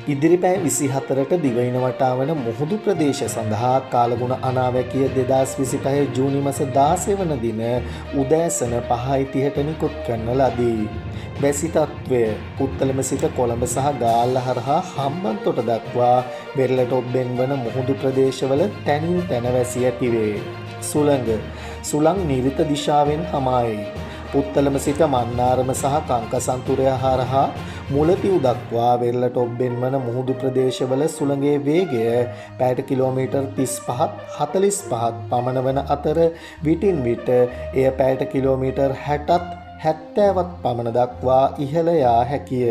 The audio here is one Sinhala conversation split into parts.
ඉදිරිපෑ 24ට දිවයින වටා වන මුහුදු ප්‍රදේශ සඳහා කාලගුණ අනාවැකිය 2025 ජූනි මාස 16 වන දින උදෑසන 5:30ට නිකුත් කරන ලදී. වැසි තත්ත්වය පුත්තලම සිට කොළඹ සහ ගාල්ල හරහා හම්බන්තොට දක්වා වෙරළට ඔබ්බෙන් වන මුහුදු ප්‍රදේශවල තැනින් තැන වැසි ඇතිවේ. සුළං නිරිත දිශාවෙන් හමායයි. පුත්තලම සිට මන්නාරම සහ කංකසන්තුරය හරහා මුලතිව් දක්වා වෙරළට ඔබ්බෙන් වන මුහුදු ප්‍රදේශවල සුළඟේ වේගය පැයට කිලෝමීටර් 35ත් 45ත් පමණ වන අතර විටින් විට එය පැයට කිලෝමීටර් 60ත් 70ත් පමණ දක්වා ඉහළ යා හැකිය.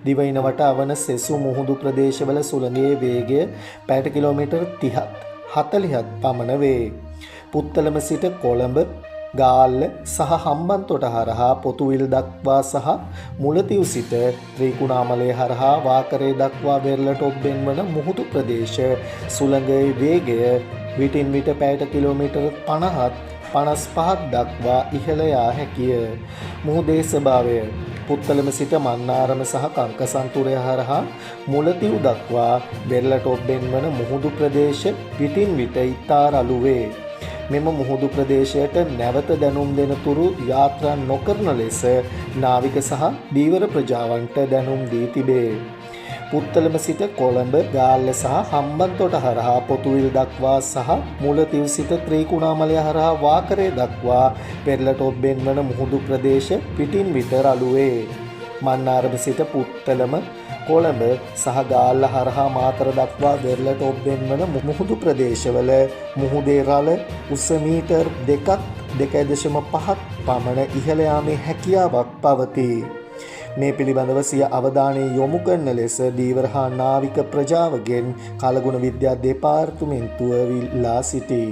දිවයින වටා වන සෙසු මුහුදු ප්‍රදේශවල සුළඟේ වේගය පැයට කිලෝමීටර් 30ත් 40ත් පමණ වේ. පුත්තලම සිට කොළඹ ගාල්ල සහ හම්බන්තොට හරහා පොතුවිල් දක්වා සහ මුලතිව් සිට ත්‍රිකුණාමලය හරහා වාකරේ දක්වා වෙරළට ඔබ්බෙන් වන මුහුදු ප්‍රදේශ සුළඟේ වේගය විටින් විට පැයට කිලෝමීටර් 50ත් 55ත් දක්වා ඉහළ යා හැකිය. මුහුදේ ස්වභාවය පුත්තලම සිට මන්නාරම සහ කංකසන්තුරය හරහා මුලතිව් දක්වා වෙරළට ඔබ්බෙන් වන මුහුදු ප්‍රදේශ විටින් විට ඉතා රළු වේ. මෙම මුහුදු ප්‍රදේශයට නැවත දැනුම් දෙන තුරු යාත්‍රා නොකරන ලෙස නාවික සහ ධීවර ප්‍රජාවන්ට දැනුම් දී තිබේ. පුත්තලම සිට කොළඹ ගාල්ල සහ හම්බන්තොට හරහා පොතුවිල් දක්වා සහ මුලතිව් සිට ත්‍රිකුණාමලය හරහා වාකරේ දක්වා වෙරළට ඔබ්බෙන් වන මුහුදු ප්‍රදේශ පිටින් විට රළු වේ. මන්නාරම සිට පුත්තලම කොළඹ සහ ගාල්ල හරහා මාතර දක්වා වෙරළට ඔබ්බෙන් වන මුහුදු ප්‍රදේශවල මුහුදේ රළ උස මීටර් 2.5ක් පමණ ඉහළ යාමේ හැකියාවක් පවතී. මේ පිළිබඳව සිය අවධානය යොමු කරන ලෙස ධීවර හා නාවික ප්‍රජාවගෙන් කලගුණ විද්‍යා දෙපාර්තමේන්තුව ඉල්ලා සිටී.